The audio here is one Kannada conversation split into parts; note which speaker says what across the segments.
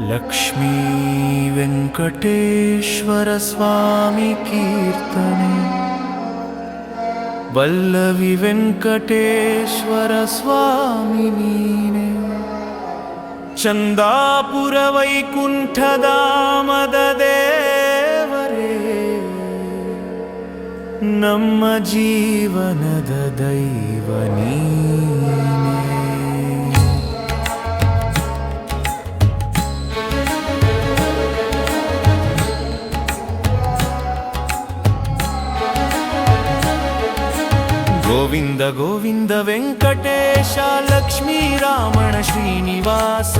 Speaker 1: लक्ष्मी वेंकटेश्वर स्वामी कीर्तने वल्लवी वेंकटेश्वर स्वामी नीने चंदापुर वैकुंठधामद देवरे ನಮ್ಮ ಜೀವನದ ದೈವ ನೀನೇ. ಗೋವಿಂದ ಗೋವಿಂದ ವೆಂಕಟೇಶ ಲಕ್ಷ್ಮೀ ರಾಮಣ ಶ್ರೀನಿವಾಸ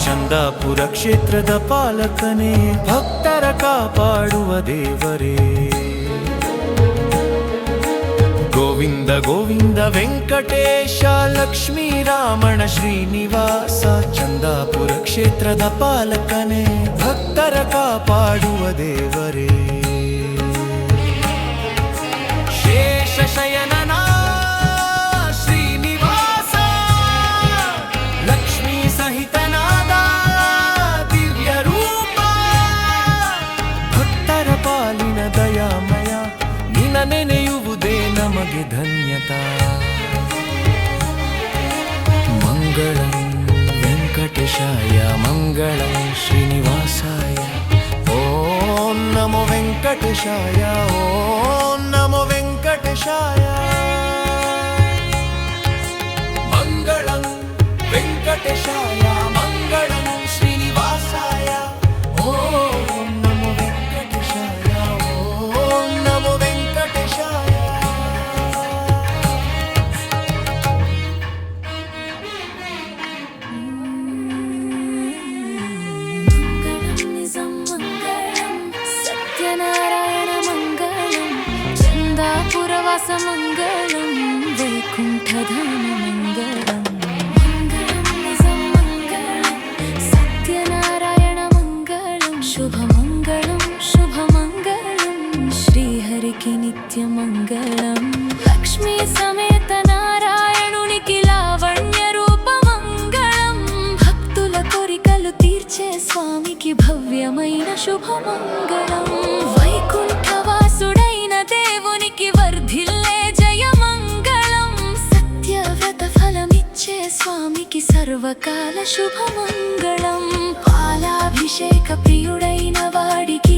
Speaker 1: ಚಂದಾಪುರ ಕ್ಷೇತ್ರದ ಪಾಲಕನೇ ಭಕ್ತರ ಕಾಪಾಡುವ ದೇವರೇ. ಗೋವಿಂದ ಗೋವಿಂದ ವೆಂಕಟೇಶ ಲಕ್ಷ್ಮೀ ರಾಮಣ ಶ್ರೀನಿವಾಸ ಚಂದಾಪುರ ಕ್ಷೇತ್ರದ ಪಾಲಕನೇ ಭಕ್ತರ ಕಾಪಾಡುವ ದೇವರೇ. ಶೇಷಶಯನನ ಶ್ರೀನಿವಾಸ ಲಕ್ಷ್ಮೀ ಸಹಿತನಾದ ದಿವ್ಯ ರೂಪ ಭಕ್ತರ ಪಾಲಿನ ದಯಾಮಯ ನಿನ್ನ ನೆನೆಯುವುದೇ ನಮಗೆ ಧನ್ಯತಾ. ಮಂಗಳಂ ವೆಂಕಟೇಶಾಯ ಮಂಗಳಂ ಶ್ರೀನಿವಾಸಾಯ ಓಂ ನಮೋ ವೆಂಕಟೇಶಾಯ ಓಂ ನಮೋ ವೆಂಕಟೇಶಾಯ. ಮಂಗಳಂ ವೆಂಕಟೇಶಾಯ ಮಂಗಳಂ ಶ್ರೀನಿವಾಸಾಯ ಓಂ ನಮೋ ವೆಂಕಟೇಶಾಯ ಓಂ ನಮೋ ವೆಂಕಟೇಶಾಯ.
Speaker 2: ಮಂಗಳಂ ವೈಕುಂಠಧಾಮ ಮಂಗಳಂ ಮಂಗಳಂ ನಿಜಂ ಮಂಗಳಂ ಸತ್ಯನಾರಾಯಣ ಮಂಗಳಂ ಶುಭ ಮಂಗಳಂ ಶ್ರೀಹರಿಗೆ నిత్య మంగళం. లక్ష్మీ సమేత నారాయణునికి లావణ్య రూప మంగళం. భక్తుల కోరికలు తీర్చే స్వామికి భవ్యమైన శుభ మంగళం. వైకుంఠవాసుడైన దేవునికి వర్ధిల్లే జయ మంగళం. సత్యవ్రత ఫలమిచ్చే స్వామికి సర్వకాల శుభ మంగళం. పాలాభిషేక ప్రియుడైన వాడికి